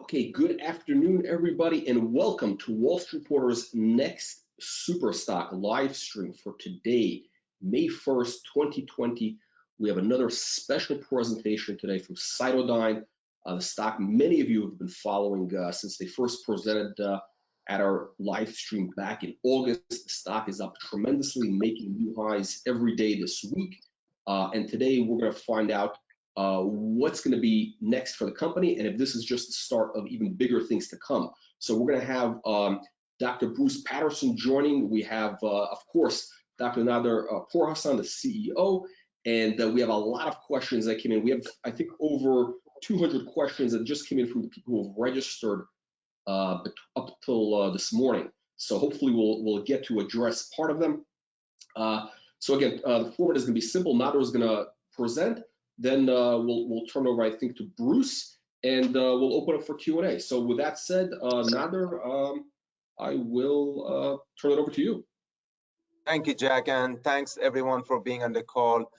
Okay, good afternoon, everybody, and welcome to Wall Street Reporter's next Super Stock live stream for today, May 1st, 2020. We have another special presentation today from CytoDyn, the stock many of you have been following since they first presented at our live stream back in August. The stock is up tremendously, making new highs every day this week. And today we're going to find out what's going to be next for the company, and if this is just the start of even bigger things to come. So we're going to have Dr. Bruce Patterson joining. We have, of course, Dr. Nader Pourhassan, the CEO, and we have a lot of questions that came in. We have, I think, over 200 questions that just came in from the people who have registered up till this morning. So hopefully we'll get to address part of them. So again, the format is going to be simple. Nader is going to present. Then we'll turn over, I think, to Bruce, and we'll open up for Q&A. So with that said, Nader, I will turn it over to you. Thank you, Jack, and thanks everyone for being on the call.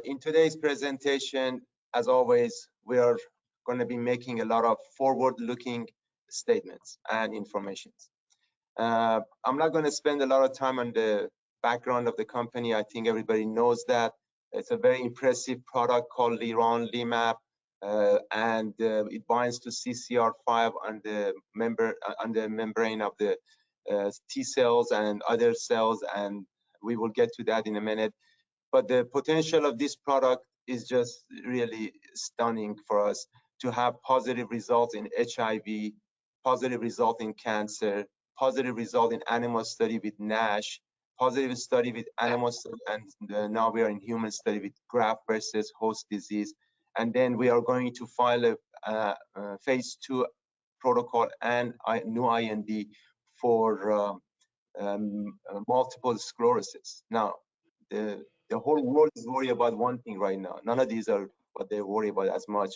In today's presentation, as always, we are going to be making a lot of forward-looking statements and information. I'm not going to spend a lot of time on the background of the company. I think everybody knows that. It's a very impressive product called leronlimab, and it binds to CCR5 on the membrane of the T cells and other cells, and we will get to that in a minute. But the potential of this product is just really stunning for us to have positive results in HIV, positive result in cancer, positive result in animal study with NASH, positive study with animal study, and now we are in human study with graft versus host disease. And then we are going to file a phase 2 protocol and new IND for multiple sclerosis. Now, the whole world is worried about one thing right now. None of these are what they worry about as much,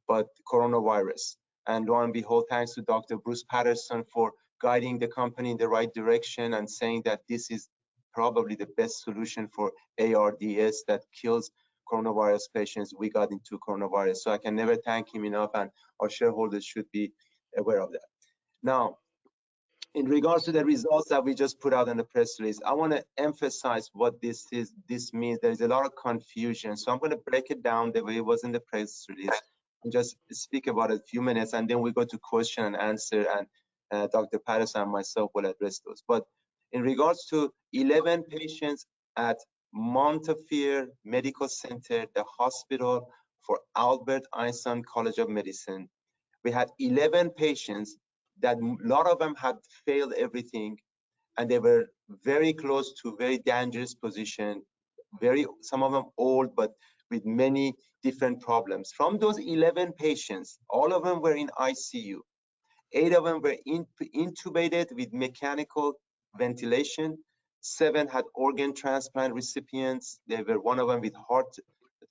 but coronavirus. And lo and behold, thanks to Dr. Bruce Patterson for guiding the company in the right direction and saying that this is probably the best solution for ARDS that kills coronavirus patients. We got into coronavirus. So I can never thank him enough, and our shareholders should be aware of that. Now, in regards to the results that we just put out in the press release, I want to emphasize what this means. There's a lot of confusion. So I'm going to break it down the way it was in the press release and just speak about it a few minutes, and then we go to question and answer, and Dr. Patterson and myself will address those. But in regards to 11 patients at Montefiore Medical Center, the hospital for Albert Einstein College of Medicine, we had 11 patients that a lot of them had failed everything, and they were very close to very dangerous position, some of them old, but with many different problems. From those 11 patients, all of them were in ICU. 8 of them were intubated with mechanical ventilation. 7 had organ transplant recipients. There were 1 of them with heart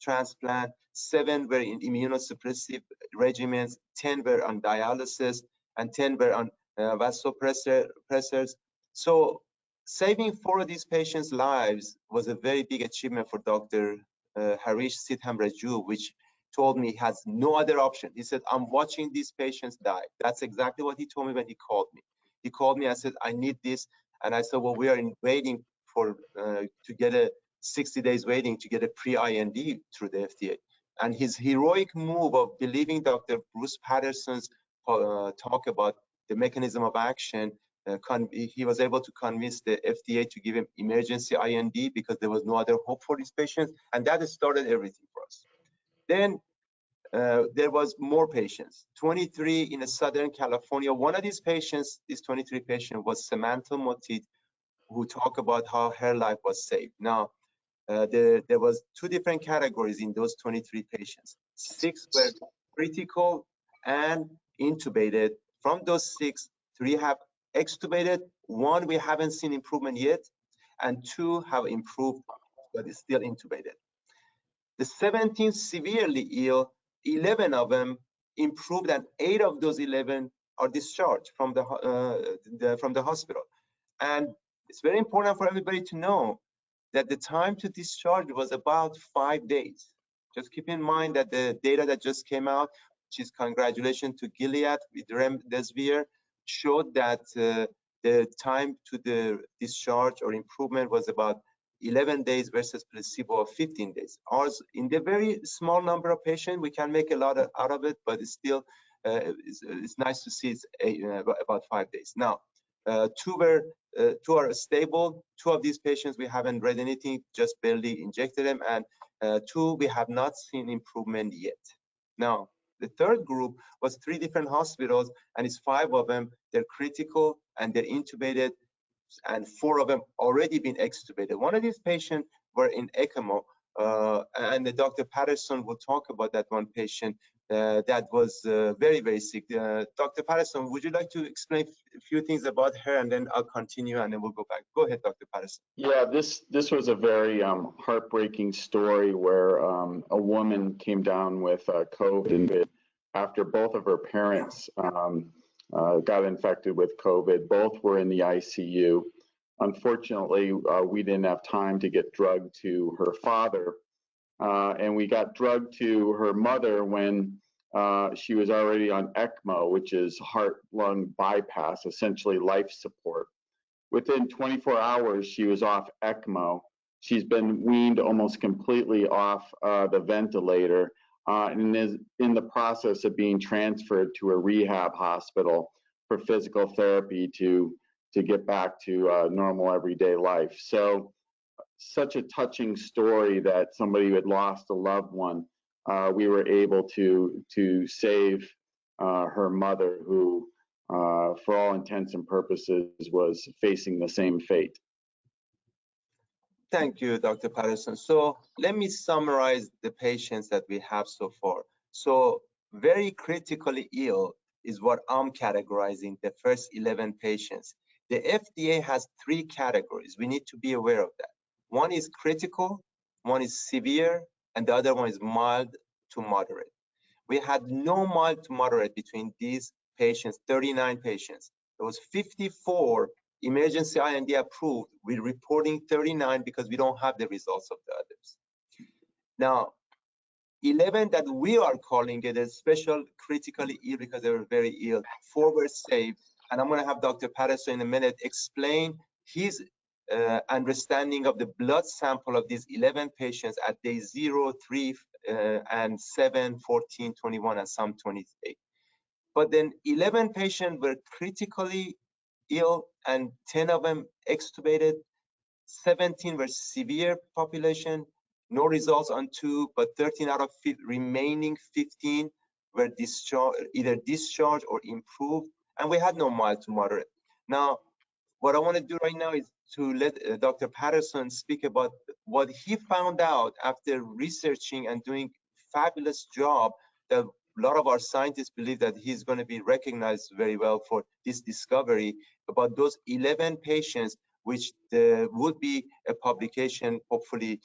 transplant. 7 were in immunosuppressive regimens. 10 were on dialysis, and 10 were on vasopressors. So saving 4 of these patients' lives was a very big achievement for Dr. Harish Sithamraju, which told me he has no other option. He said, I'm watching these patients die. That's exactly what he told me when he called me. He called me, I said, I need this. And I said, well, we are waiting for to get a 60 days waiting to get a pre-IND through the FDA. And his heroic move of believing Dr. Bruce Patterson's talk about the mechanism of action, he was able to convince the FDA to give him emergency IND because there was no other hope for these patients. And that started everything for us. Then there was more patients, 23 in Southern California. One of these patients, this 23 patient, was Samantha Motit, who talked about how her life was saved. Now, there was 2 different categories in those 23 patients. 6 were critical and intubated. From those 6, 3 have extubated. 1 we haven't seen improvement yet, and 2 have improved but is still intubated. The 17 severely ill, 11 of them improved, and 8 of those 11 are discharged from the hospital. And it's very important for everybody to know that the time to discharge was about 5 days. Just keep in mind that the data that just came out, which is congratulations to Gilead with remdesivir, showed that the time to the discharge or improvement was about 11 days versus placebo of 15 days. Ours, in the very small number of patients, we can make a lot out of it, but it's still, it's nice to see it's about 5 days. Now, two are stable. 2 of these patients, we haven't read anything, just barely injected them, and 2, we have not seen improvement yet. Now, the third group was 3 different hospitals, and it's 5 of them, they're critical and they're intubated, and 4 of them already been extubated. One of these patients were in ECMO, and the Dr. Patterson will talk about that one patient that was very, very sick. Dr. Patterson, would you like to explain a few things about her, and then I'll continue, and then we'll go back. Go ahead, Dr. Patterson. Yeah, this was a very heartbreaking story where a woman came down with COVID after both of her parents got infected with COVID. Both were in the ICU. Unfortunately, we didn't have time to get drug to her father, and we got drug to her mother when she was already on ECMO, which is heart-lung bypass, essentially life support. Within 24 hours, she was off ECMO. She's been weaned almost completely off the ventilator and is in the process of being transferred to a rehab hospital for physical therapy to get back to normal everyday life. So, such a touching story that somebody who had lost a loved one, we were able to save her mother, who, for all intents and purposes, was facing the same fate. Thank you, Dr. Patterson. So let me summarize the patients that we have so far. So very critically ill is what I'm categorizing the first 11 patients. The FDA has 3 categories. We need to be aware of that. One is critical, one is severe, and the other one is mild to moderate. We had no mild to moderate between these patients, 39 patients. There was 54 emergency IND approved. We're reporting 39 because we don't have the results of the others. Now, 11 that we are calling it a special critically ill because they were very ill. 4 were saved, and I'm going to have Dr. Patterson in a minute explain his understanding of the blood sample of these 11 patients at day 0, 3, and 7, 14, 21, and some 28. But then 11 patients were critically ill, and 10 of them extubated. 17 were severe population. No results on 2, but 13 out of remaining 15 were either discharged or improved, and we had no mild to moderate. Now, what I want to do right now is to let Dr. Patterson speak about what he found out after researching and doing fabulous job that a lot of our scientists believe that he's going to be recognized very well for this discovery about those 11 patients, which there would be a publication hopefully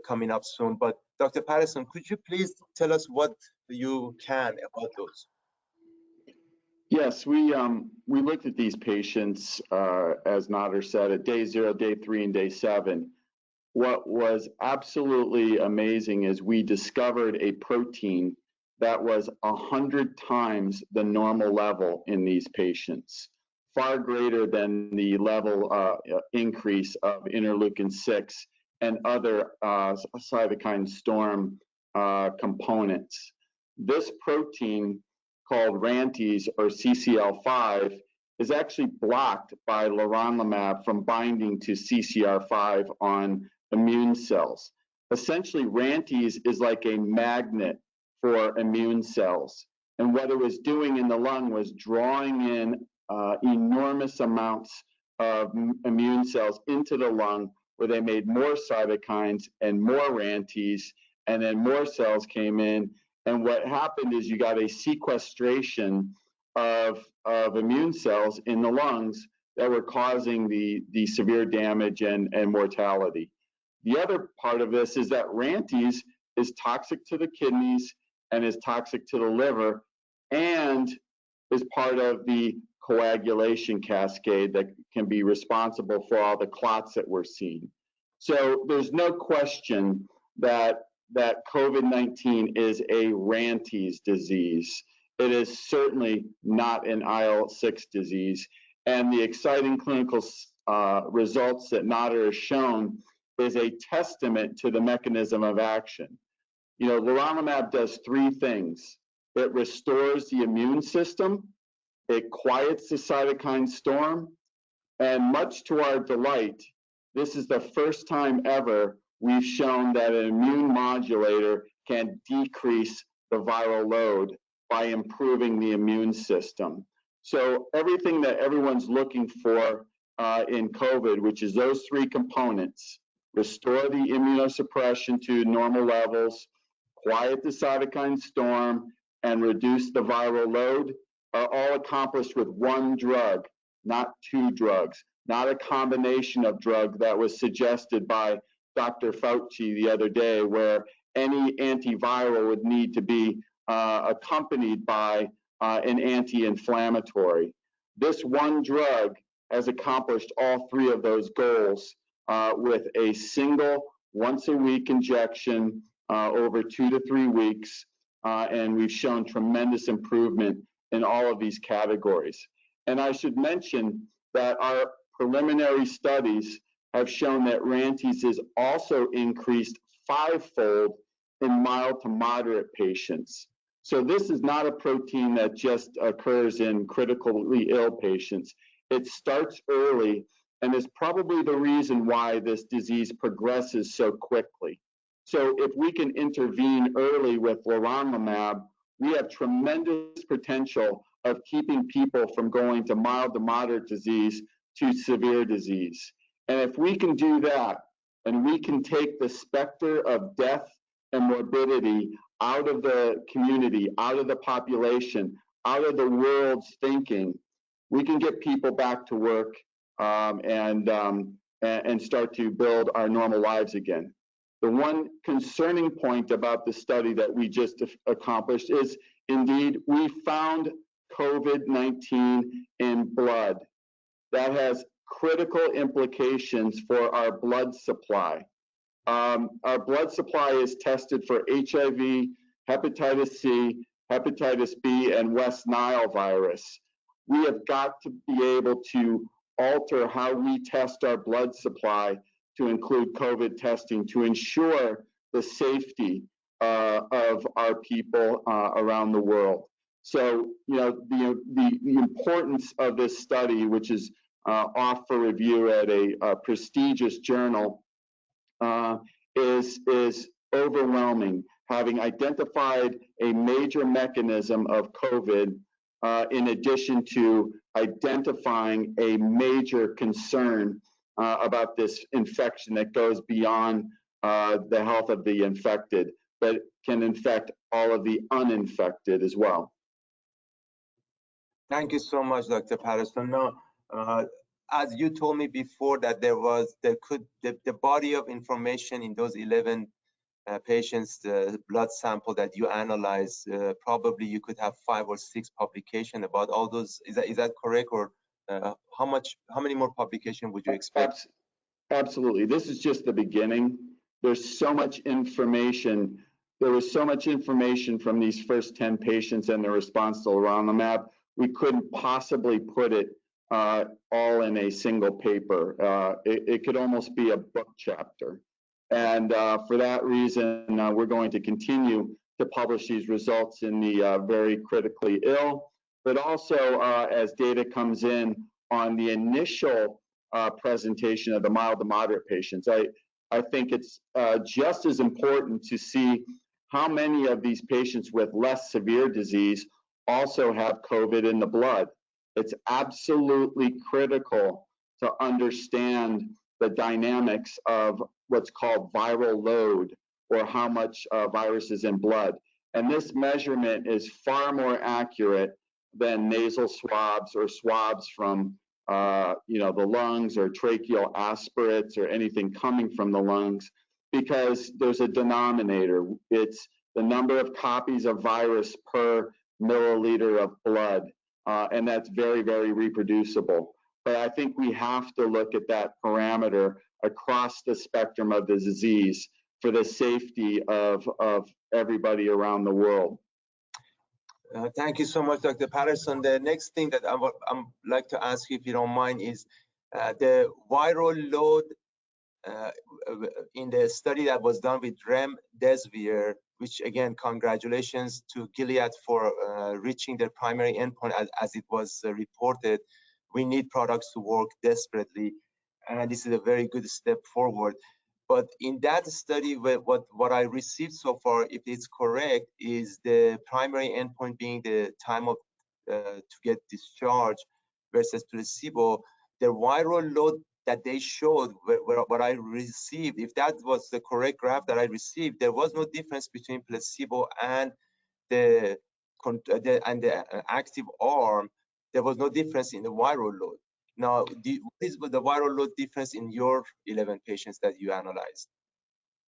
coming up soon. But Dr. Patterson, could you please tell us what you can about those? Yes, we looked at these patients, as Nader said, at day 0, day 3, and day 7. What was absolutely amazing is we discovered a protein that was 100 times the normal level in these patients, far greater than the level increase of interleukin-6 and other cytokine storm components. This protein, called RANTES or CCL5, is actually blocked by leronlimab from binding to CCR5 on immune cells. Essentially, RANTES is like a magnet for immune cells. And what it was doing in the lung was drawing in enormous amounts of immune cells into the lung, where they made more cytokines and more RANTES, and then more cells came in. And what happened is you got a sequestration of immune cells in the lungs that were causing the severe damage and mortality. The other part of this is that RANTES is toxic to the kidneys and is toxic to the liver, and is part of the coagulation cascade that can be responsible for all the clots that we're seeing. So there's no question that that COVID-19 is a Rantes disease. It is certainly not an IL-6 disease. And the exciting clinical results that Nader has shown is a testament to the mechanism of action. You know, leronlimab does three things. It restores the immune system, it quiets the cytokine storm, and much to our delight, this is the first time ever we've shown that an immune modulator can decrease the viral load by improving the immune system. So everything that everyone's looking for in COVID, which is those three components, restore the immunosuppression to normal levels, quiet the cytokine storm, and reduce the viral load, are all accomplished with one drug, not two drugs, not a combination of drug that was suggested by Dr. Fauci the other day, where any antiviral would need to be accompanied by an anti-inflammatory. This one drug has accomplished all three of those goals with a single once-a-week injection over 2 to 3 weeks, and we've shown tremendous improvement in all of these categories. And I should mention that our preliminary studies have shown that Rantes is also increased 5-fold in mild to moderate patients. So this is not a protein that just occurs in critically ill patients. It starts early and is probably the reason why this disease progresses so quickly. So if we can intervene early with leronlimab, we have tremendous potential of keeping people from going to mild to moderate disease to severe disease. And if we can do that, and we can take the specter of death and morbidity out of the community, out of the population, out of the world's thinking, we can get people back to work and start to build our normal lives again. The one concerning point about the study that we just accomplished is, indeed, we found COVID-19 in blood. That has critical implications for our blood supply. Our blood supply is tested for HIV, hepatitis C, hepatitis B, and West Nile virus. We have got to be able to alter how we test our blood supply to include COVID testing to ensure the safety of our people around the world. So, you know, the importance of this study, which is off for review at a prestigious journal, is overwhelming. Having identified a major mechanism of COVID, in addition to identifying a major concern about this infection that goes beyond the health of the infected, but can infect all of the uninfected as well. Thank you so much, Dr. Patterson. Now, as you told me before that the body of information in those 11 patients, the blood sample that you analyzed, probably you could have 5 or 6 publications about all those. Is that correct? Or how many more publications would you expect? Absolutely. This is just the beginning. There's so much information. There was so much information from these first 10 patients and their response to leronlimab. We couldn't possibly put it all in a single paper. It could almost be a book chapter. And for that reason, we're going to continue to publish these results in the very critically ill, but also as data comes in on the initial presentation of the mild to moderate patients. I think it's just as important to see how many of these patients with less severe disease also have COVID in the blood. It's absolutely critical to understand the dynamics of what's called viral load, or how much virus is in blood. And this measurement is far more accurate than nasal swabs or swabs from the lungs or tracheal aspirates or anything coming from the lungs, because there's a denominator. It's the number of copies of virus per milliliter of blood, and that's very, very reproducible. But I think we have to look at that parameter across the spectrum of the disease for the safety of everybody around the world. Thank you so much, Dr. Patterson. The next thing that I'm like to ask you, if you don't mind, is the viral load in the study that was done with remdesivir, which again, congratulations to Gilead for reaching their primary endpoint as it was reported. We need products to work desperately, and this is a very good step forward. But in that study, what I received so far, if it's correct, is the primary endpoint being the time of to get discharged versus placebo. The viral load that they showed, what I received, if that was the correct graph that I received, there was no difference between placebo and the active arm. There was no difference in the viral load. Now, what is the viral load difference in your 11 patients that you analyzed?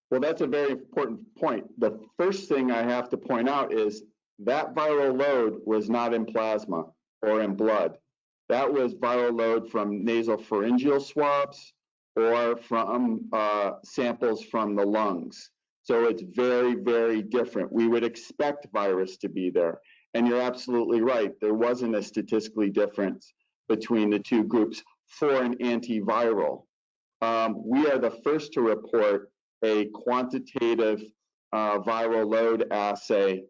Well, that's a very important point. The first thing I have to point out is that viral load was not in plasma or in blood. That was viral load from nasopharyngeal swabs or from samples from the lungs. So it's very, very different. We would expect virus to be there. And you're absolutely right. There wasn't a statistically difference between the two groups for an antiviral. We are the first to report a quantitative viral load assay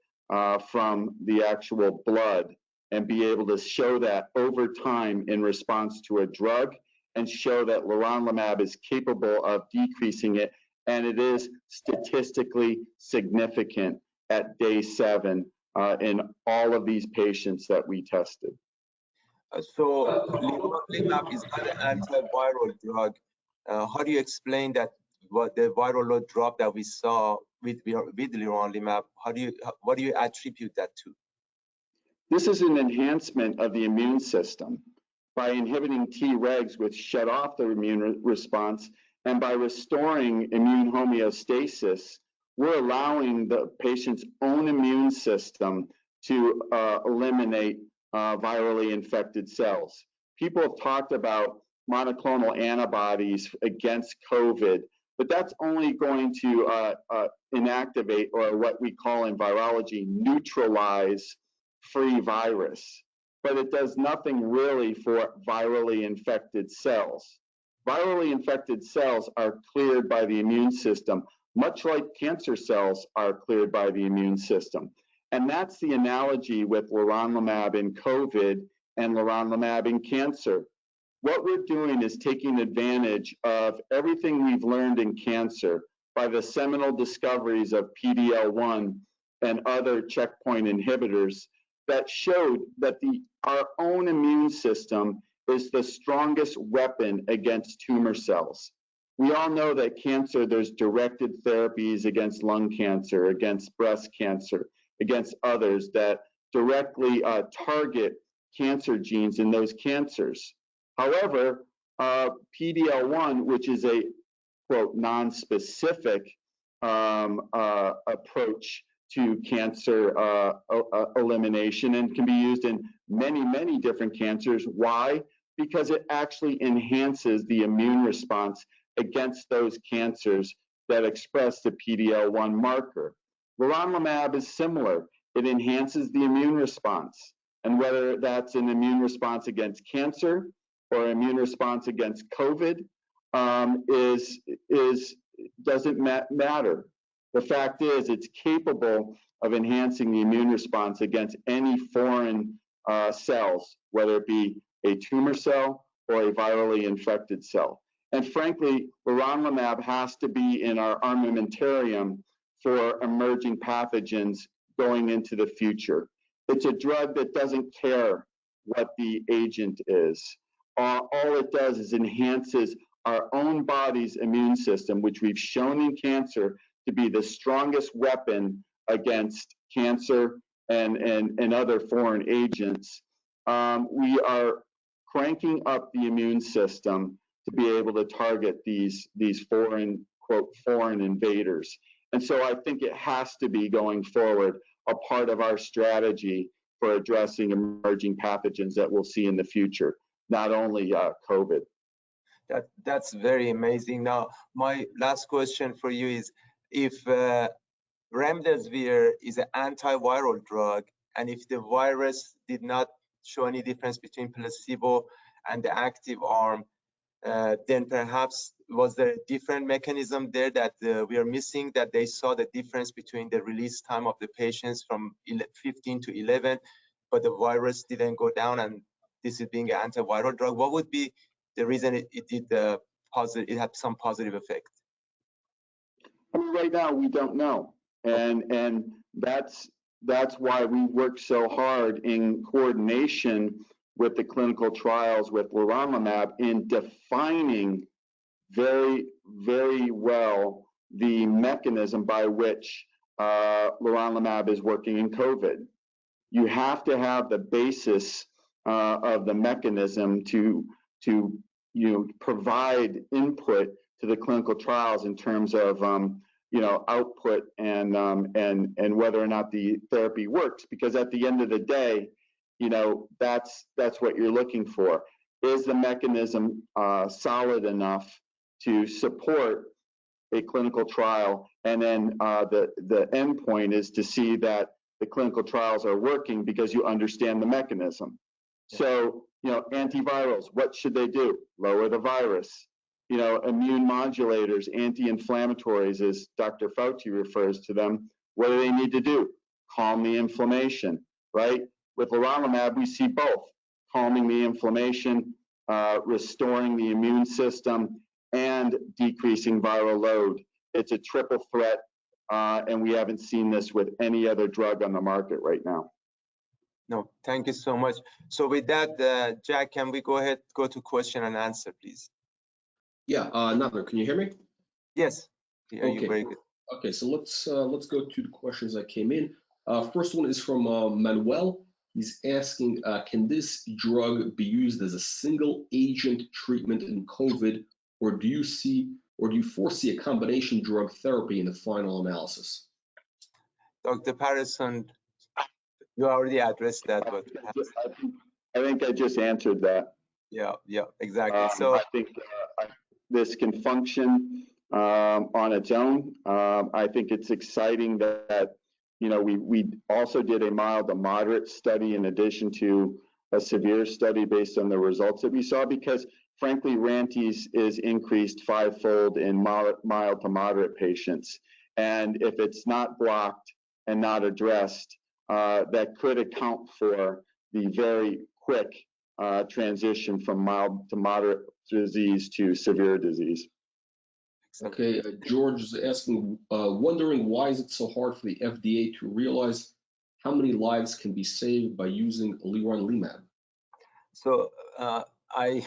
from the actual blood and be able to show that over time in response to a drug and show that leronlimab is capable of decreasing it, and it is statistically significant at day 7 in all of these patients that we tested. So leronlimab is not an antiviral drug. How do you explain that what the viral load drop that we saw with leronlimab? What do you attribute that to? This is an enhancement of the immune system by inhibiting Tregs, which shut off the immune response, and by restoring immune homeostasis, we're allowing the patient's own immune system to eliminate virally infected cells. People have talked about monoclonal antibodies against COVID, but that's only going to inactivate, or what we call in virology, neutralize free virus. But it does nothing really for virally infected cells. Virally infected cells are cleared by the immune system, much like cancer cells are cleared by the immune system. And that's the analogy with leronlimab in COVID and leronlimab in cancer. What we're doing is taking advantage of everything we've learned in cancer by the seminal discoveries of PD-L1 and other checkpoint inhibitors that showed that our own immune system is the strongest weapon against tumor cells. We all know that cancer, there's directed therapies against lung cancer, against breast cancer, against others that directly target cancer genes in those cancers. However, PD-L1, which is a, quote, non-specific approach to cancer elimination and can be used in many, many different cancers. Why? Because it actually enhances the immune response against those cancers that express the PD-L1 marker. Leronlimab is similar. It enhances the immune response. And whether that's an immune response against cancer or immune response against COVID doesn't matter. The fact is, it's capable of enhancing the immune response against any foreign cells, whether it be a tumor cell or a virally infected cell. And frankly, leronlimab has to be in our armamentarium for emerging pathogens going into the future. It's a drug that doesn't care what the agent is. All it does is enhances our own body's immune system, which we've shown in cancer to be the strongest weapon against cancer and other foreign agents. We are cranking up the immune system to be able to target these foreign, quote, foreign invaders. And so I think it has to be, going forward, a part of our strategy for addressing emerging pathogens that we'll see in the future, not only COVID. That's very amazing. Now, my last question for you is, if remdesivir is an antiviral drug, and if the virus did not show any difference between placebo and the active arm, then perhaps was there a different mechanism there that we are missing, that they saw the difference between the release time of the patients from 15 to 11, but the virus didn't go down, and this is being an antiviral drug? What would be the reason it did it had some positive effect? I mean, right now we don't know, and that's why we work so hard in coordination with the clinical trials with leronlimab in defining very, very well the mechanism by which leronlimab is working in COVID. You have to have the basis of the mechanism to provide input to the clinical trials in terms of output and whether or not the therapy works. Because at the end of the day, that's what you're looking for. Is the mechanism solid enough to support a clinical trial? And then the end point is to see that the clinical trials are working because you understand the mechanism. So, antivirals, what should they do? Lower the virus. Immune modulators, anti-inflammatories, as Dr. Fauci refers to them, what do they need to do? Calm the inflammation, right? With leronlimab, we see both, calming the inflammation, restoring the immune system, and decreasing viral load. It's a triple threat, and we haven't seen this with any other drug on the market right now. No, thank you so much. So with that, Jack, can we go to question and answer, please? Yeah, Nader, can you hear me? Yes. Yeah, okay. You're very good. Okay, so let's go to the questions that came in. First one is from Manuel. He's asking, can this drug be used as a single agent treatment in COVID, or do you foresee a combination drug therapy in the final analysis? Dr. Patterson, you already addressed that, but I think I just answered that. Yeah, exactly. So I think this can function on its own. I think it's exciting that we also did a mild to moderate study in addition to a severe study based on the results that we saw, because frankly, Rantes is increased 5-fold in mild to moderate patients. And if it's not blocked and not addressed, that could account for the very quick transition from mild to moderate disease to severe disease. Okay, George is asking, wondering why is it so hard for the FDA to realize how many lives can be saved by using leronlimab? So I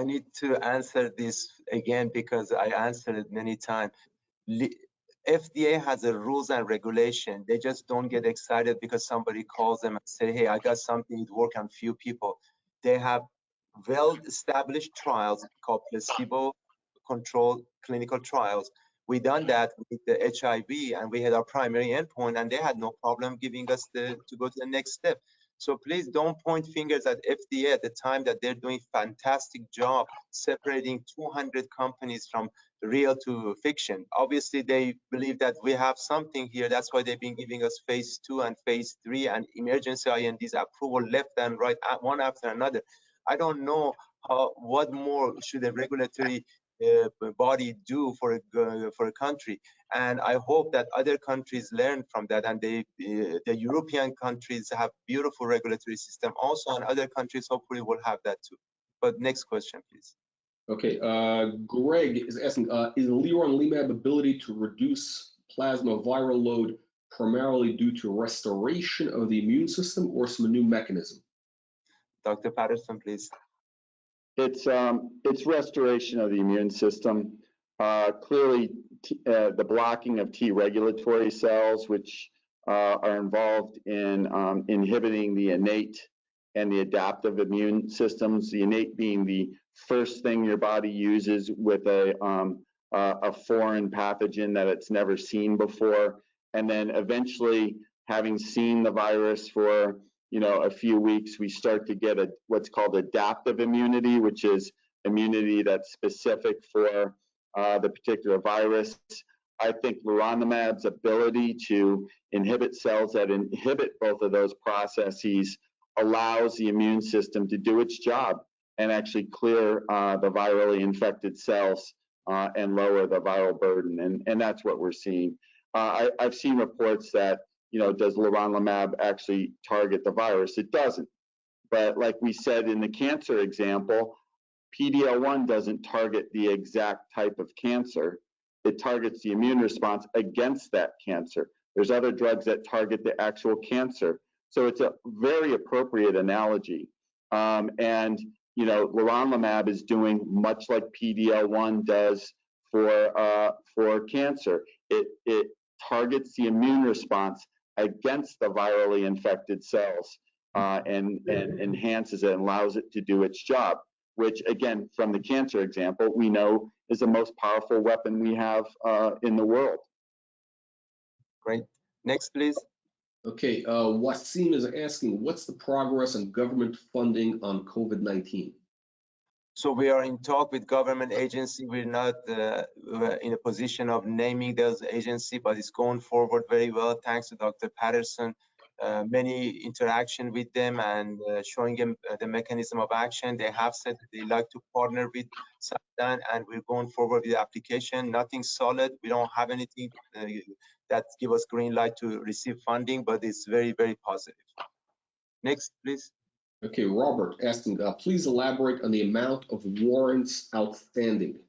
need to answer this again because I answered it many times. FDA has a rules and regulation. They just don't get excited because somebody calls them and say, hey, I got something, it worked on few people. They have well-established trials called placebo-controlled clinical trials. We done that with the HIV, and we had our primary endpoint, and they had no problem giving us to go to the next step. So please don't point fingers at FDA at the time that they're doing fantastic job separating 200 companies from real to fiction. Obviously, they believe that we have something here. That's why they've been giving us phase 2 and phase 3 and emergency INDs approval left and right, one after another. I don't know what more should a regulatory body do for a country, and I hope that other countries learn from that, and the European countries have beautiful regulatory system also, and other countries hopefully will have that too. But next question, please. Okay, Greg is asking, is leronlimab ability to reduce plasma viral load primarily due to restoration of the immune system or some new mechanism? Dr. Patterson, please. It's restoration of the immune system. Clearly, the blocking of T regulatory cells, which are involved in inhibiting the innate and the adaptive immune systems. The innate being the first thing your body uses with a foreign pathogen that it's never seen before, and then eventually, having seen the virus for a few weeks, we start to get what's called adaptive immunity, which is immunity that's specific for the particular virus. I think leronlimab's ability to inhibit cells that inhibit both of those processes allows the immune system to do its job and actually clear the virally infected cells and lower the viral burden. And that's what we're seeing. I've seen reports that, does leronlimab actually target the virus? It doesn't. But like we said in the cancer example, PD-L1 doesn't target the exact type of cancer. It targets the immune response against that cancer. There's other drugs that target the actual cancer. So it's a very appropriate analogy. Leronlimab is doing much like PD-L1 does for cancer. It targets the immune response against the virally infected cells and enhances it and allows it to do its job, which again, from the cancer example, we know is the most powerful weapon we have in the world. Great. Next, please. Okay, Wasim is asking, what's the progress on government funding on COVID-19? So we are in talk with government agency. We're not in a position of naming those agency, but it's going forward very well. Thanks to Dr. Patterson. Many interaction with them and showing them the mechanism of action. They have said that they like to partner with CytoDyn, and we're going forward with the application. Nothing solid. We don't have anything that give us green light to receive funding, but it's very, very positive. Next, please. Okay, Robert asking, please elaborate on the amount of warrants outstanding.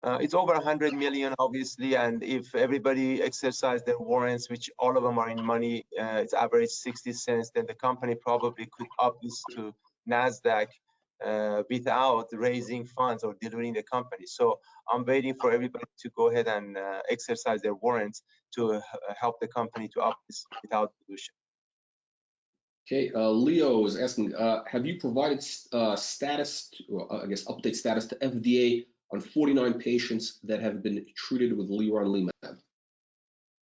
It's over 100 million, obviously, and if everybody exercise their warrants, which all of them are in money, it's average 60 cents, then the company probably could up this to NASDAQ without raising funds or diluting the company. So I'm waiting for everybody to go ahead and exercise their warrants to help the company to up this without dilution. Okay, Leo is asking, have you provided status, I guess update status to FDA on 49 patients that have been treated with leronlimab?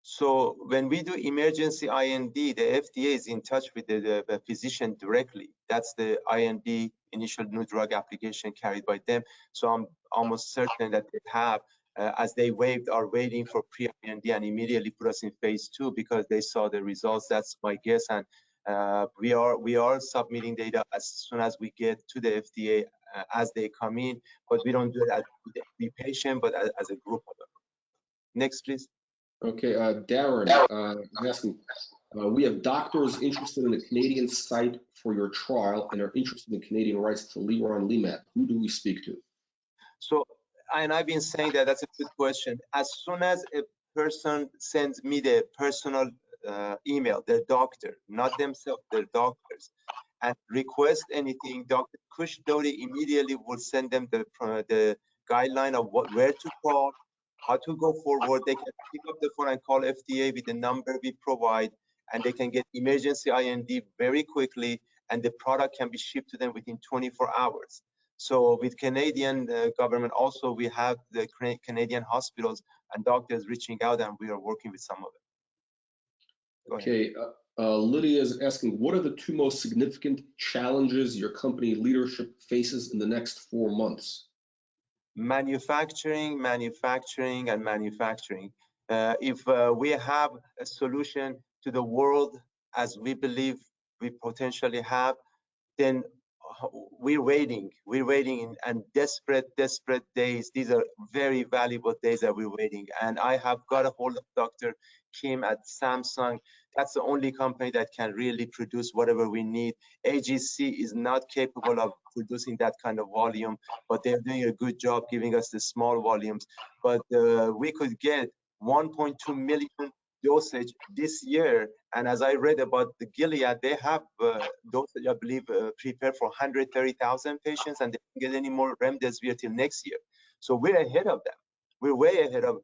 So when we do emergency IND, the FDA is in touch with the physician directly. That's the IND, initial new drug application carried by them. So I'm almost certain that they have, as they are waiting for pre-IND and immediately put us in phase 2 because they saw the results. That's my guess. And we are submitting data as soon as we get to the FDA as they come in, but we don't do it as the patient, but as a group of them. Next, please. Okay, Darren is asking, we have doctors interested in the Canadian site for your trial and are interested in Canadian rights to leronlimab. Who do we speak to? So, and I've been saying that that's a good question. As soon as a person sends me the personal email, their doctor, not themselves, their doctors, and request anything, Dr. Kush Dodi immediately will send them the guideline of where to call, how to go forward. They can pick up the phone and call FDA with the number we provide, and they can get emergency IND very quickly, and the product can be shipped to them within 24 hours. So with Canadian government also, we have the Canadian hospitals and doctors reaching out, and we are working with some of them. Okay, Lydia is asking, what are the 2 most significant challenges your company leadership faces in the next 4 months? Manufacturing, manufacturing, and manufacturing. If we have a solution to the world as we believe we potentially have, then we're waiting and desperate days. These are very valuable days that we're waiting. And I have got a hold of Dr. Kim at Samsung. That's the only company that can really produce whatever we need. AGC is not capable of producing that kind of volume, but they're doing a good job giving us the small volumes. But we could get 1.2 million dosage this year. And as I read about the Gilead, they have dosage, I believe, prepared for 130,000 patients, and they don't get any more remdesivir till next year. So we're ahead of them. We're way ahead of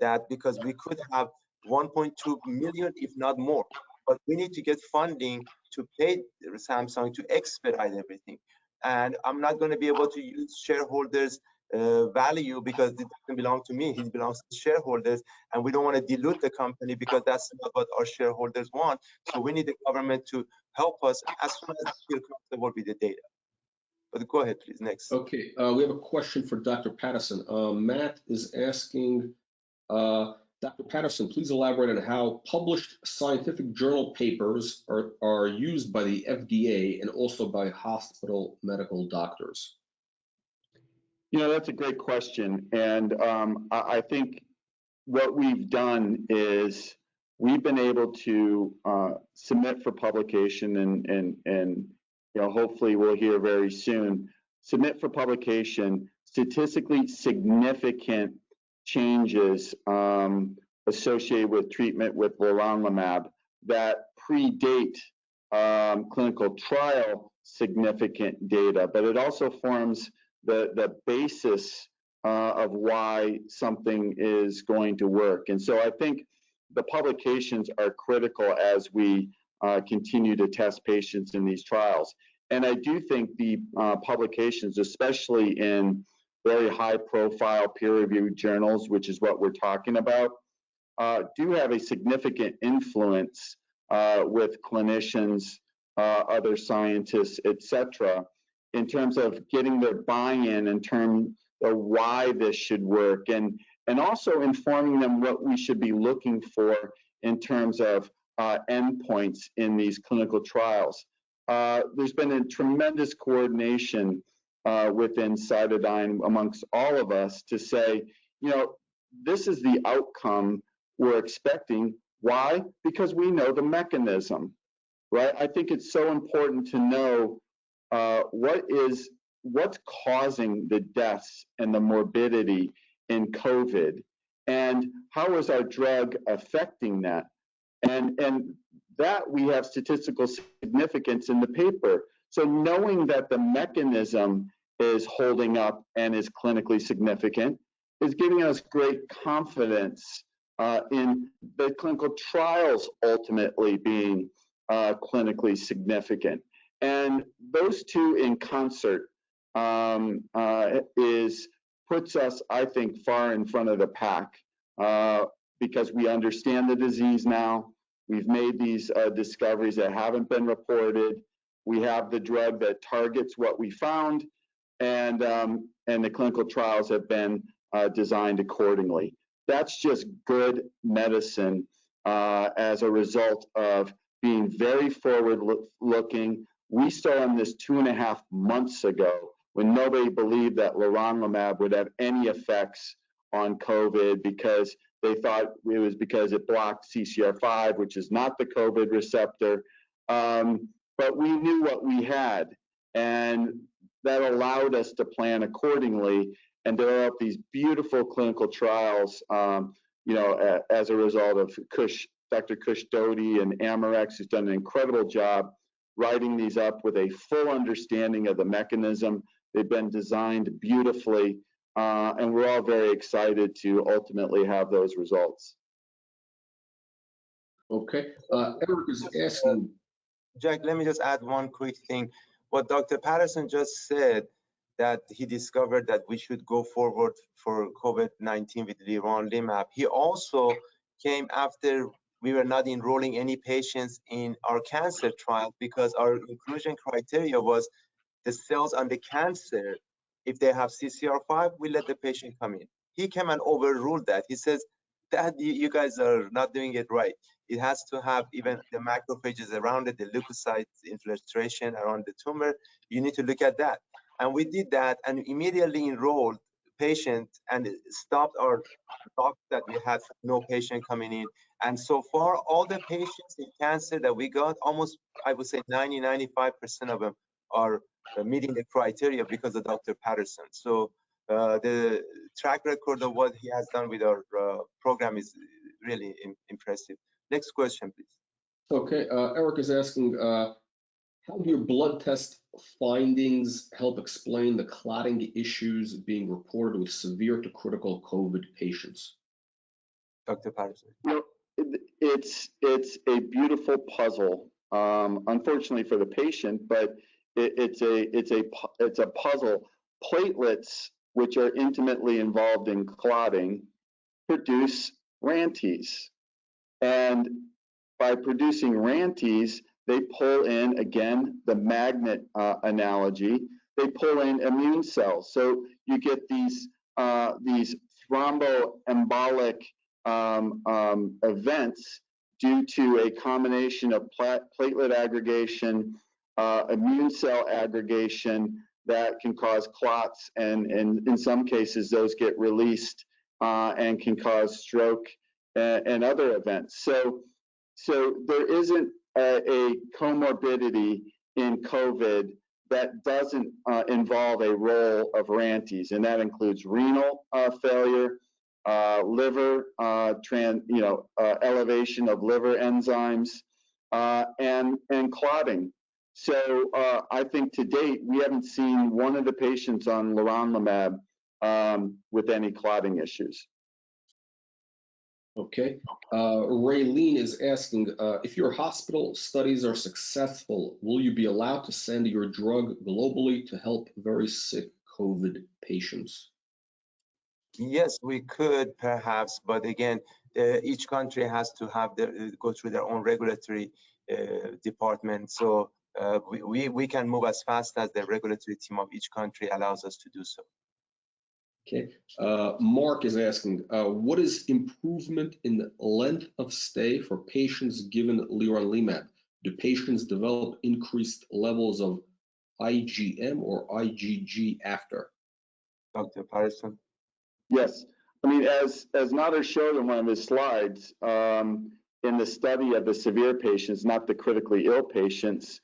that because we could have 1.2 million, if not more. But we need to get funding to pay Samsung to expedite everything. And I'm not going to be able to use shareholders' value because it doesn't belong to me. It belongs to shareholders. And we don't want to dilute the company because that's not what our shareholders want. So we need the government to help us as soon as we feel comfortable with the data. But go ahead, please. Next. Okay, we have a question for Dr. Patterson. Matt is asking, Dr. Patterson, please elaborate on how published scientific journal papers are used by the FDA and also by hospital medical doctors. You know, that's a great question. And I think what we've done is we've been able to submit for publication and you know, hopefully we'll hear very soon, submit for publication statistically significant changes associated with treatment with leronlimab that predate clinical trial significant data, but it also forms the basis of why something is going to work. And so I think the publications are critical as we continue to test patients in these trials. And I do think the publications, especially in very high profile peer-reviewed journals, which is what we're talking about, do have a significant influence with clinicians, other scientists, et cetera, in terms of getting their buy-in in terms of why this should work, and also informing them what we should be looking for in terms of endpoints in these clinical trials. There's been a tremendous coordination within CytoDyn amongst all of us to say, you know, this is the outcome we're expecting. Why? Because we know the mechanism, right? I think it's so important to know what's causing the deaths and the morbidity in COVID, and how is our drug affecting that? And that we have statistical significance in the paper. So knowing that the mechanism is holding up and is clinically significant is giving us great confidence in the clinical trials ultimately being clinically significant. And those two in concert puts us, I think, far in front of the pack because we understand the disease now. We've made these discoveries that haven't been reported. We have the drug that targets what we found, and the clinical trials have been designed accordingly. That's just good medicine as a result of being very forward-looking. We started this 2.5 months ago when nobody believed that leronlimab would have any effects on COVID because they thought it was because it blocked CCR5, which is not the COVID receptor. But we knew what we had, and that allowed us to plan accordingly and develop these beautiful clinical trials, you know, as a result of Dr. Ph.D. and Amarex, who's done an incredible job writing these up with a full understanding of the mechanism. They've been designed beautifully, and we're all very excited to ultimately have those results. Okay, Eric is asking. Jack, let me just add one quick thing. What Dr. Patterson just said, that he discovered that we should go forward for COVID-19 with leronlimab. He also came after we were not enrolling any patients in our cancer trial because our inclusion criteria was the cells on the cancer. If they have CCR5, we let the patient come in. He came and overruled that. He says that you guys are not doing it right. It has to have even the macrophages around it, the leukocytes infiltration around the tumor. You need to look at that. And we did that and immediately enrolled patients and stopped our talk that we had no patient coming in. And so far, all the patients in cancer that we got, almost, I would say 90–95% of them are meeting the criteria because of Dr. Patterson. So the track record of what he has done with our program is really impressive. Next question, please. Okay, Eric is asking, how do your blood test findings help explain the clotting issues being reported with severe to critical COVID patients? Dr. Patterson. Well, it's a beautiful puzzle, unfortunately for the patient, but it's a puzzle. Platelets, which are intimately involved in clotting, produce RANTES, and by producing RANTES, they pull in, again, the magnet analogy, they pull in immune cells. So you get these thromboembolic events due to a combination of platelet aggregation, immune cell aggregation that can cause clots, and in some cases those get released and can cause stroke and other events. So there isn't a comorbidity in COVID that doesn't involve a role of RANTES, and that includes renal failure, liver, elevation of liver enzymes, and clotting. So I think to date, we haven't seen one of the patients on leronlimab with any clotting issues. Okay. Raylene is asking, if your hospital studies are successful, will you be allowed to send your drug globally to help very sick COVID patients? Yes, we could perhaps, but again, each country has to have go through their own regulatory department. So we can move as fast as the regulatory team of each country allows us to do so. Okay. Mark is asking, what is improvement in the length of stay for patients given leronlimab? Do patients develop increased levels of IgM or IgG after? Dr. Patterson? Yes. I mean, as Nader showed in one of his slides, in the study of the severe patients, not the critically ill patients,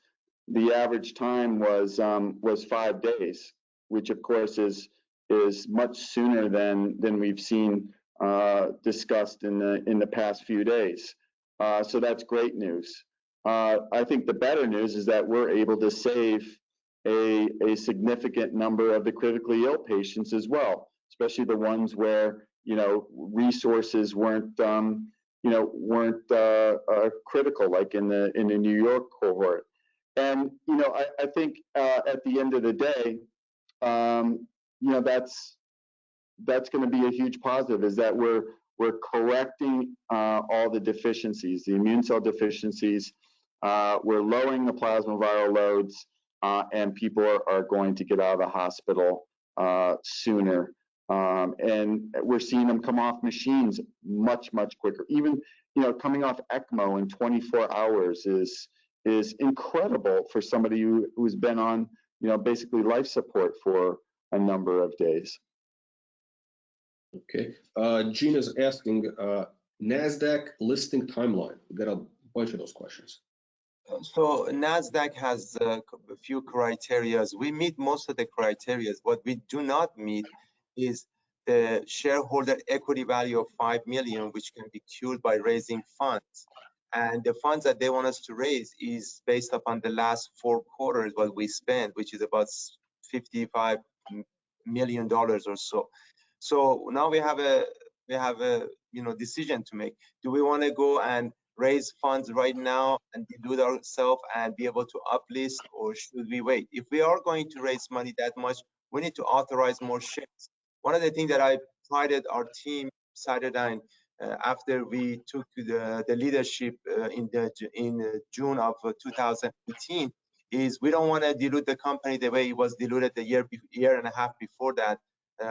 the average time was 5 days, which of course is much sooner than we've seen discussed in the past few days. So that's great news. I think the better news is that we're able to save a significant number of the critically ill patients as well, especially the ones where resources weren't critical, like in the New York cohort. And I think at the end of the day, that's going to be a huge positive, is that we're correcting all the deficiencies, the immune cell deficiencies. We're lowering the plasma viral loads, and people are going to get out of the hospital sooner. And we're seeing them come off machines much quicker. Even coming off ECMO in 24 hours is incredible for somebody who's been on basically life support for a number of days. Okay. Gina's asking, NASDAQ listing timeline. We got a bunch of those questions. So NASDAQ has a few criteria. We meet most of the criteria. What we do not meet is the shareholder equity value of 5 million, which can be cured by raising funds. And the funds that they want us to raise is based upon the last 4 quarters, what we spent, which is about $55 million or so. So now we have a decision to make. Do we want to go and raise funds right now and dilute ourselves and be able to uplist, or should we wait? If we are going to raise money that much, we need to authorize more shares. One of the things that I prided our team, CytoDyn, after we took the leadership in June of 2018, is we don't want to dilute the company the way it was diluted the year and a half before that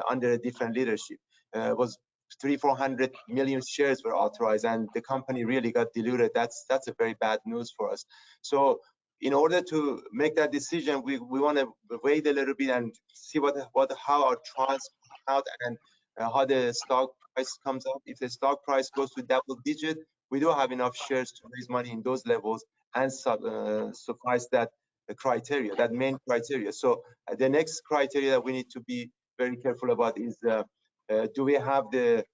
under a different leadership. It was 300-400 million shares were authorized, and the company really got diluted. That's a very bad news for us. So in order to make that decision, we want to wait a little bit and see how our trials come out and how the stock price comes up. If the stock price goes to double digit, we do have enough shares to raise money in those levels and suffice that criteria, that main criteria. So the next criteria that we need to be very careful about is do we have the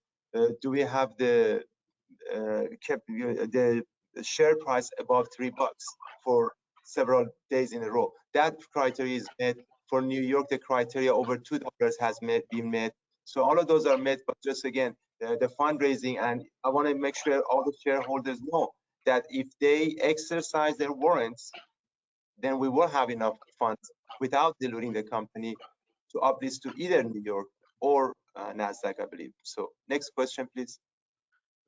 share price above $3 for several days in a row. That criteria is met. For New York, the criteria over $2 has been met. So all of those are met, but just again, the fundraising, and I want to make sure all the shareholders know that if they exercise their warrants, then we will have enough funds without diluting the company to uplist to either New York or NASDAQ, I believe. So next question, please.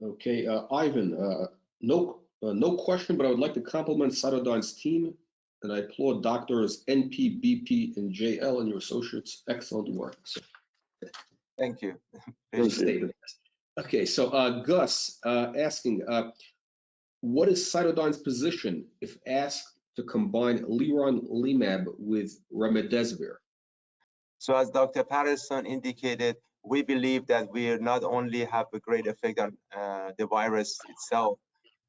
Okay, Ivan, no question, but I would like to compliment CytoDyn's team, and I applaud doctors NP, BP, and JL and your associates. Excellent work. So, thank you. statement. Okay, so Gus asking, what is CytoDyn's position if asked to combine leronlimab with remdesivir? So as Dr. Patterson indicated, we believe that we not only have a great effect on the virus itself,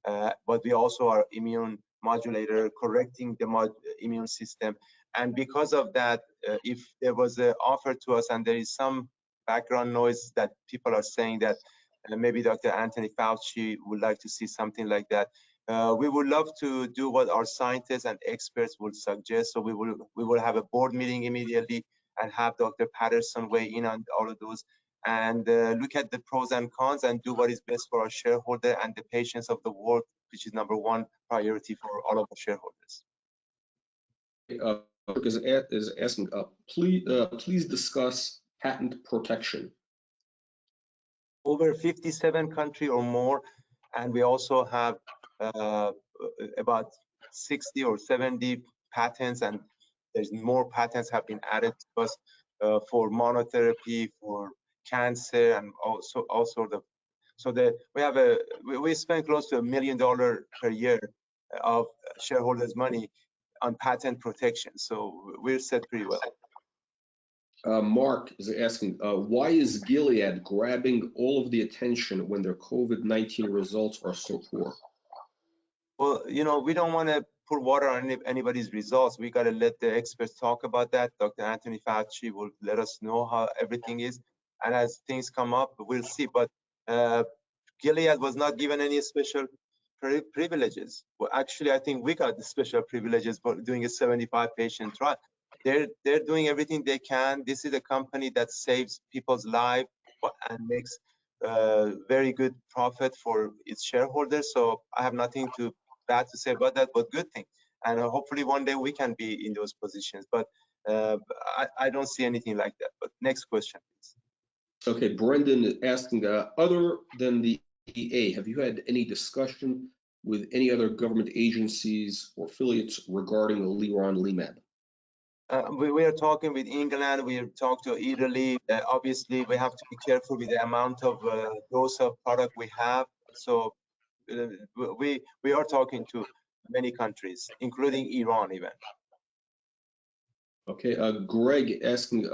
but we also are immune modulator, correcting the immune system. And because of that, if there was an offer to us and there is some background noise that people are saying that maybe Dr. Anthony Fauci would like to see something like that, we would love to do what our scientists and experts would suggest. So we will have a board meeting immediately and have Dr. Patterson weigh in on all of those and look at the pros and cons and do what is best for our shareholder and the patients of the world, which is #1 priority for all of our shareholders. Is asking, please discuss patent protection. Over 57 countries or more, and we also have about 60 or 70 patents, and there's more patents have been added to us for monotherapy, for cancer, and also all sort of. So we spend close to $1 million per year of shareholders' money on patent protection. So we're set pretty well. Mark is asking, why is Gilead grabbing all of the attention when their COVID-19 results are so poor? Well, you know, we don't want to put water on anybody's results. We got to let the experts talk about that. Dr. Anthony Fauci will let us know how everything is. And as things come up, we'll see. But Gilead was not given any special privileges. Well, actually, I think we got the special privileges for doing a 75-patient trial. They're doing everything they can. This is a company that saves people's lives and makes very good profit for its shareholders. So I have nothing bad to say about that, but good thing. And hopefully one day we can be in those positions. But I don't see anything like that. But next question, please. Okay, Brendan is asking, other than the EA, have you had any discussion with any other government agencies or affiliates regarding leronlimab? We are talking with England, we talked to Italy. Obviously, we have to be careful with the amount of dose of product we have. So we are talking to many countries, including Iran even. Okay, Greg asking,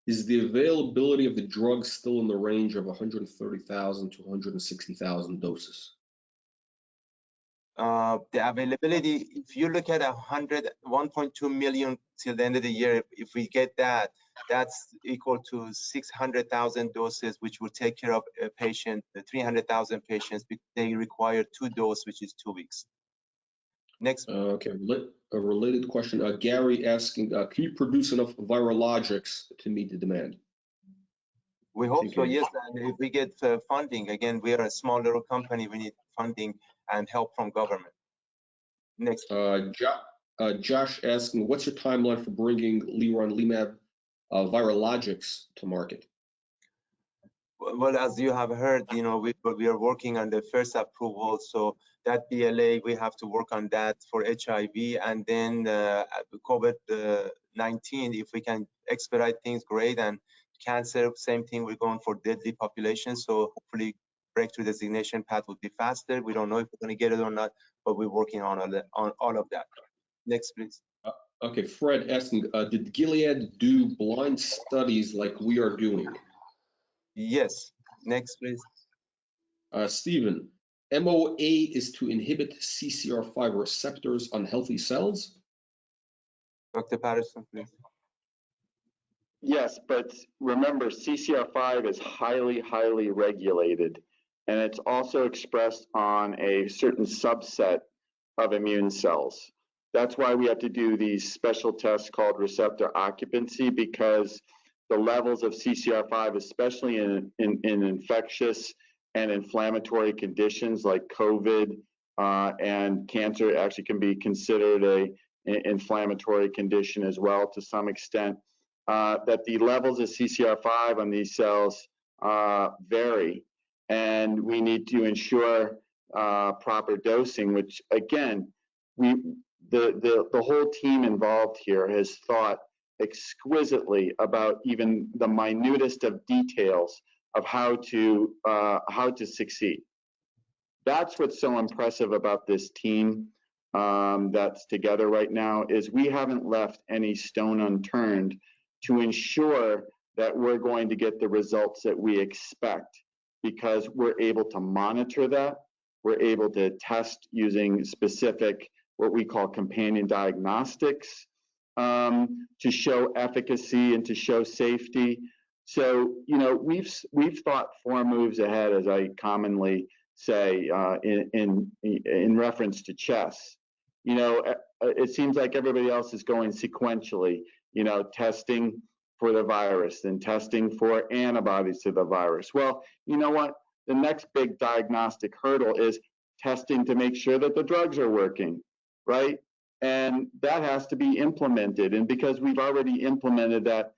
is the availability of the drug still in the range of 130,000 to 160,000 doses? The availability, if you look at 1.2 million till the end of the year, if we get that, that's equal to 600,000 doses, which will take care of a patient, 300,000 patients. They require 2 doses, which is 2 weeks. Next. Okay, a related question. Gary asking, can you produce enough virologics to meet the demand? We hope so, yes. And if we get funding, again, we are a small little company. We need funding and help from government. Next. Josh asking, what's your timeline for bringing leronlimab virologics to market? Well, as you have heard, you know, we are working on the first approval. So that BLA, we have to work on that for HIV, and then COVID-19. If we can expedite things, great. And cancer, same thing. We're going for deadly populations. So hopefully, breakthrough designation path would be faster. We don't know if we're going to get it or not, but we're working on all of that. Next, please. Okay, Fred asking, did Gilead do blind studies like we are doing? Yes. Next, please. Stephen, MOA is to inhibit CCR5 receptors on healthy cells? Dr. Patterson, please. Yes, but remember, CCR5 is highly, highly regulated, and it's also expressed on a certain subset of immune cells. That's why we have to do these special tests called receptor occupancy, because the levels of CCR5, especially in infectious and inflammatory conditions like COVID and cancer, actually can be considered an inflammatory condition as well to some extent, that the levels of CCR5 on these cells vary. And we need to ensure proper dosing, which again, the whole team involved here has thought exquisitely about even the minutest of details of how to succeed. That's what's so impressive about this team that's together right now, is we haven't left any stone unturned to ensure that we're going to get the results that we expect, because we're able to monitor that. We're able to test using specific, what we call companion diagnostics, to show efficacy and to show safety. So, you know, we've thought 4 moves ahead, as I commonly say in reference to chess. You know, it seems like everybody else is going sequentially, you know, testing for the virus and testing for antibodies to the virus. Well, you know what? The next big diagnostic hurdle is testing to make sure that the drugs are working, right? And that has to be implemented. And because we've already implemented that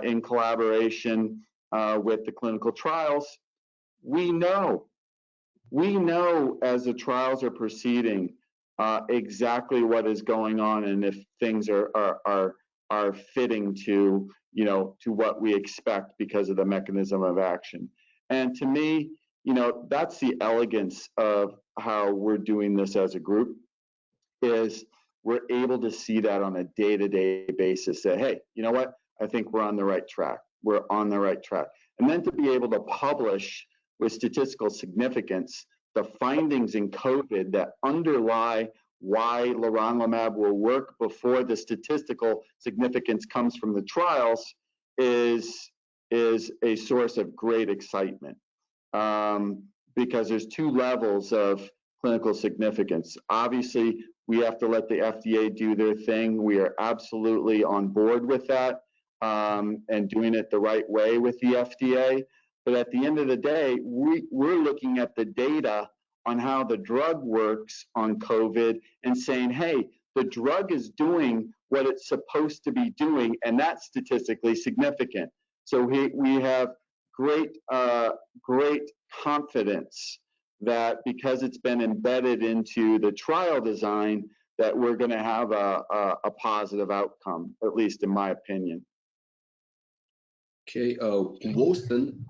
in collaboration with the clinical trials, we know as the trials are proceeding exactly what is going on, and if things are fitting to, you know, to what we expect because of the mechanism of action. And to me, you know, that's the elegance of how we're doing this as a group, is we're able to see that on a day-to-day basis, say, hey, you know what? I think we're on the right track. We're on the right track. And then to be able to publish with statistical significance the findings in COVID that underlie why leronlimab will work before the statistical significance comes from the trials is a source of great excitement, because there's 2 levels of clinical significance. Obviously, we have to let the FDA do their thing. We are absolutely on board with that, and doing it the right way with the FDA. But at the end of the day, we're looking at the data on how the drug works on COVID and saying, hey, the drug is doing what it's supposed to be doing, and that's statistically significant. So we have great confidence that because it's been embedded into the trial design, that we're going to have a positive outcome, at least in my opinion. Okay, Woston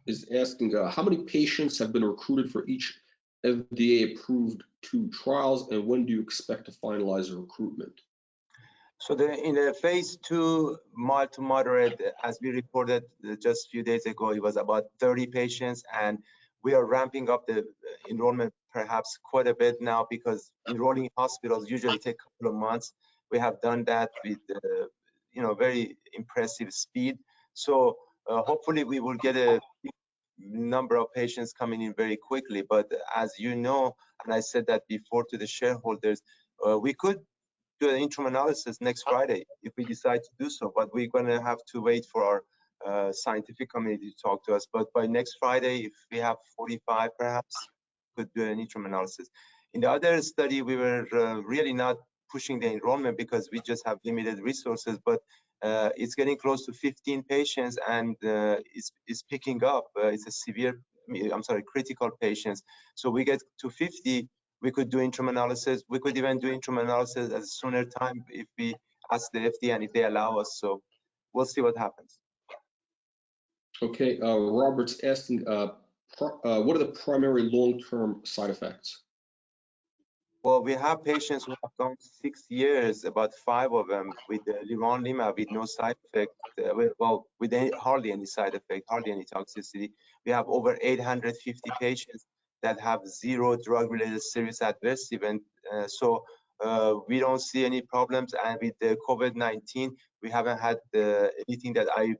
is asking, how many patients have been recruited for each FDA-approved 2 trials, and when do you expect to finalize the recruitment? So in the phase 2 mild to moderate, as we reported just a few days ago, it was about 30 patients, and we are ramping up the enrollment perhaps quite a bit now, because enrolling hospitals usually take a couple of months. We have done that with you know, very impressive speed. So hopefully we will get a number of patients coming in very quickly. But as you know, and I said that before to the shareholders, we could do an interim analysis next Friday if we decide to do so, but we're going to have to wait for our scientific committee to talk to us. But by next Friday, if we have 45 perhaps, we could do an interim analysis. In the other study, we were really not pushing the enrollment because we just have limited resources, but it's getting close to 15 patients, and it's picking up. It's a severe, critical patients. So we get to 50, we could do interim analysis. We could even do interim analysis at a sooner time if we ask the FDA and if they allow us. So we'll see what happens. Okay, Robert's asking, what are the primary long-term side effects? Well, we have patients who have gone 6 years, about 5 of them, with leronlimab with no side effect, with hardly any side effect, hardly any toxicity. We have over 850 patients that have 0 drug-related serious adverse event. So we don't see any problems. And with the COVID-19, we haven't had anything that I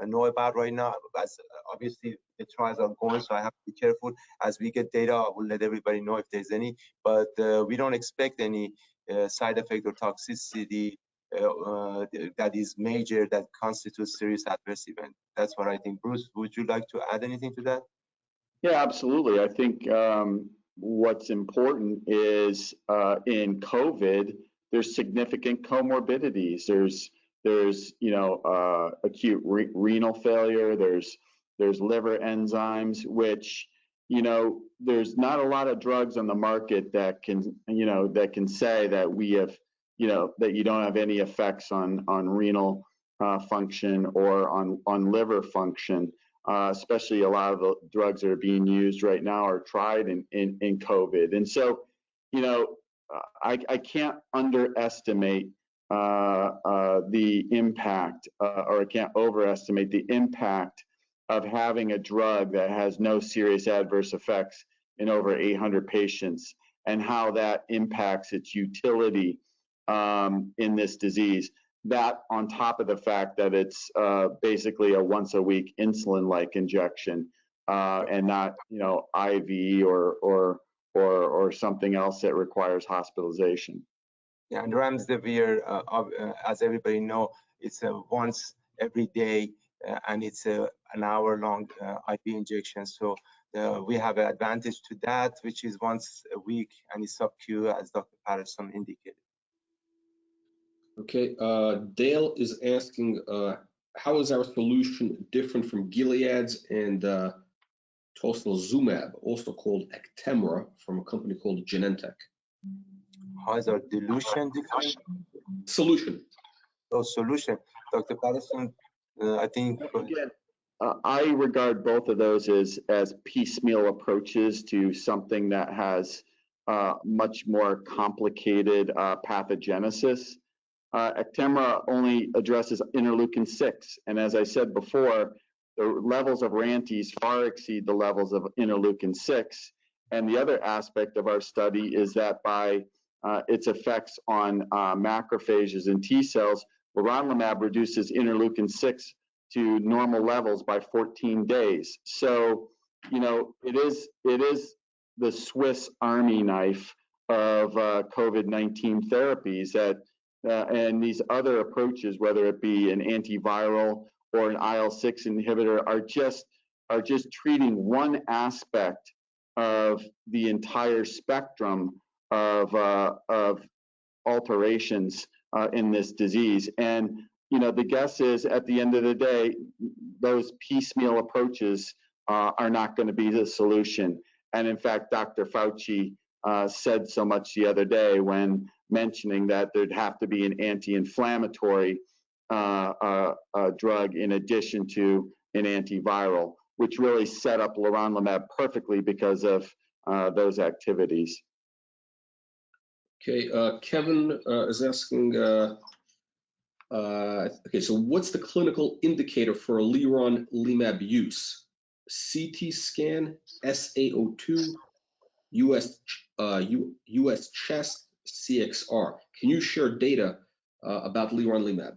know about right now. As obviously the trials are going, so I have to be careful. As we get data, I will let everybody know if there's any, but we don't expect any side effect or toxicity that is major, that constitutes serious adverse event. That's what I think. Bruce, would you like to add anything to that? Yeah, absolutely. I think what's important is in COVID, there's significant comorbidities. There's acute renal failure. There's liver enzymes, which, there's not a lot of drugs on the market that can say that we have, that you don't have any effects on renal function or on liver function. especially a lot of the drugs that are being used right now are tried in COVID. And so, I can't underestimate the impact, or I can't overestimate the impact of having a drug that has no serious adverse effects in over 800 patients, and how that impacts its utility in this disease. That on top of the fact that it's basically a once a week insulin-like injection, and not IV or something else that requires hospitalization. Yeah, and remdesivir, as everybody know, it's a once every day, and it's an hour-long IV injection. So we have an advantage to that, which is once a week, and it's sub-Q, as Dr. Patterson indicated. Okay, Dale is asking, how is our solution different from Gilead's and tocilizumab, also called Actemra, from a company called Genentech? How is our dilution different? Solution. Oh, solution. Dr. Patterson, I think. Again, I regard both of those as piecemeal approaches to something that has much more complicated pathogenesis. Actemra only addresses interleukin-6, and as I said before, the levels of RANTES far exceed the levels of interleukin-6. And the other aspect of our study is that by its effects on macrophages and T cells, leronlimab reduces interleukin-6 to normal levels by 14 days. So, it is the Swiss Army knife of COVID-19 therapies that, and these other approaches, whether it be an antiviral or an IL-6 inhibitor, are just treating one aspect of the entire spectrum of alterations in this disease. And the guess is, at the end of the day, those piecemeal approaches are not going to be the solution. And in fact, Dr. Fauci said so much the other day when mentioning that there'd have to be an anti-inflammatory drug in addition to an antiviral, which really set up leronlimab perfectly because of those activities. Okay, Kevin is asking, okay, so what's the clinical indicator for leronlimab use? CT scan, SaO2, US chest, CXR. Can you share data about leronlimab?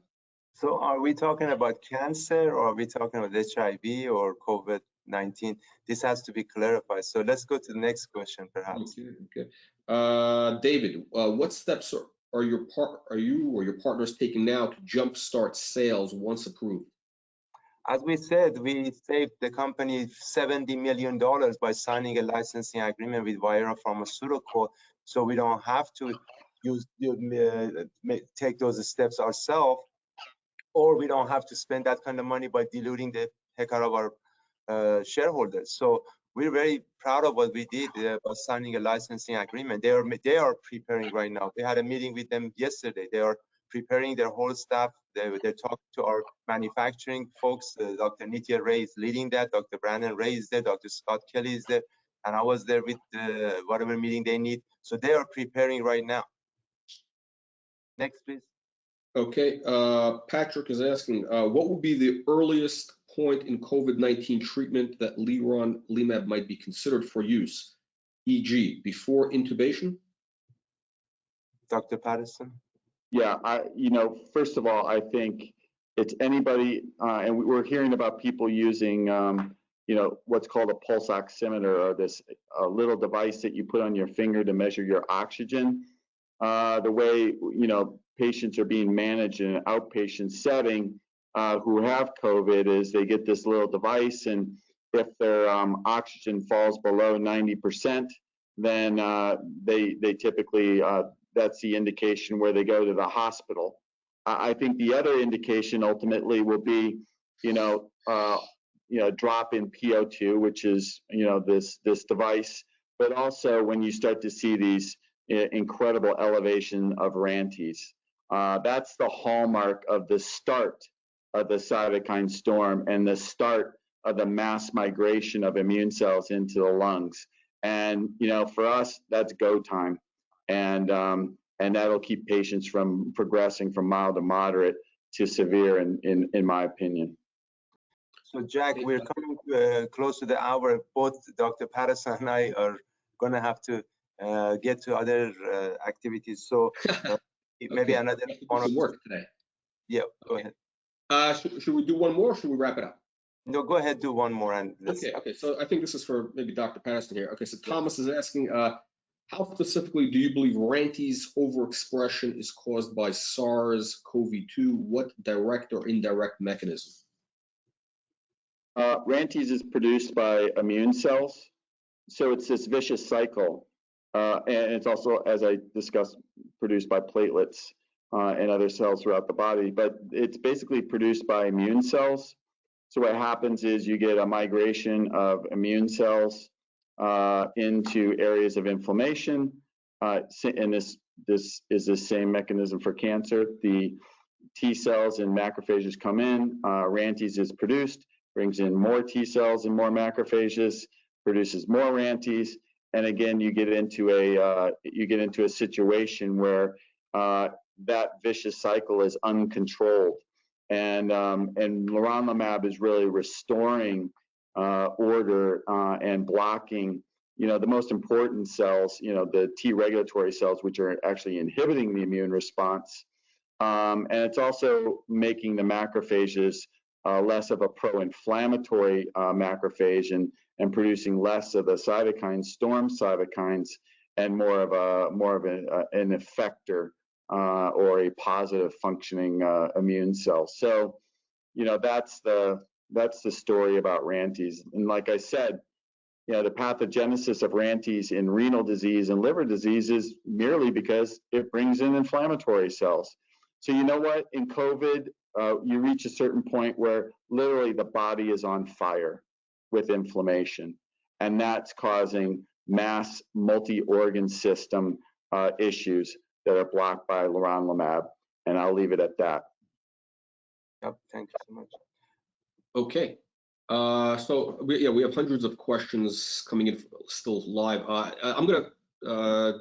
So are we talking about cancer, or are we talking about HIV or COVID-19? This has to be clarified. So let's go to the next question, perhaps. Okay. David, what steps are you or your partners taking now to jumpstart sales once approved? As we said, we saved the company $70 million by signing a licensing agreement with Viera Pharmaceutical, so we don't have to take those steps ourselves, or we don't have to spend that kind of money by diluting the heck out of our shareholders. So we're very proud of what we did by signing a licensing agreement. They are preparing right now. We had a meeting with them yesterday. They are preparing their whole staff. They talked to our manufacturing folks. Dr. Nitya Ray is leading that. Dr. Brandon Ray is there. Dr. Scott Kelly is there. And I was there with whatever meeting they need. So they are preparing right now. Next, please. Okay, Patrick is asking, what would be the earliest point in COVID-19 treatment that leronlimab might be considered for use, e.g., before intubation? Dr. Patterson? Yeah, first of all, I think it's anybody, and we're hearing about people using, what's called a pulse oximeter, or this little device that you put on your finger to measure your oxygen. The way, patients are being managed in an outpatient setting who have COVID is they get this little device, and if their oxygen falls below 90%, then they typically, that's the indication where they go to the hospital. I think the other indication ultimately will be, drop in PO2, which is, this device, but also when you start to see these incredible elevation of RANTES. That's the hallmark of the start of the cytokine storm and the start of the mass migration of immune cells into the lungs. And for us, that's go time, and that'll keep patients from progressing from mild to moderate to severe, in my opinion. So Jack, we're coming close to the hour. Both Dr. Patterson and I are going to have to get to other activities. So maybe another one. Work today. Yeah, go ahead. Should we do one more, or should we wrap it up? No, go ahead, do one more. And Okay. So I think this is for maybe Dr. Patterson here. Okay, so Thomas is asking, how specifically do you believe Rantes overexpression is caused by SARS-CoV-2? What direct or indirect mechanism? Rantes is produced by immune cells, so it's this vicious cycle, and it's also, as I discussed, produced by platelets and other cells throughout the body, but it's basically produced by immune cells. So what happens is you get a migration of immune cells into areas of inflammation, and this is the same mechanism for cancer. The T cells and macrophages come in, Rantes is produced, brings in more T cells and more macrophages, produces more Rantes, and again you get into a situation where that vicious cycle is uncontrolled, and leronlimab is really restoring order and blocking the most important cells, the T regulatory cells, which are actually inhibiting the immune response, and it's also making the macrophages less of a pro-inflammatory macrophage and producing less of the cytokines, storm cytokines, and more of an effector or a positive functioning immune cell. So, that's the story about Rantes. And like I said, the pathogenesis of Rantes in renal disease and liver disease is merely because it brings in inflammatory cells. So you know what? In COVID, you reach a certain point where literally the body is on fire with inflammation, and that's causing mass multi-organ system issues that are blocked by leronlimab, and I'll leave it at that. Yep, thank you so much. Okay, so we have hundreds of questions coming in still live. I'm gonna,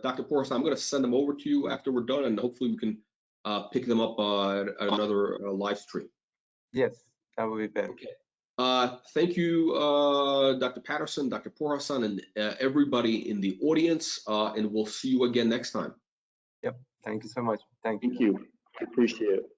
Dr. Pourhassan, I'm gonna send them over to you after we're done, and hopefully we can pick them up at another live stream. Yes, that would be better. Okay. Thank you, Dr. Patterson, Dr. Pourhassan, and everybody in the audience, and we'll see you again next time. Yep, thank you so much. Thank you. Thank you. Appreciate it.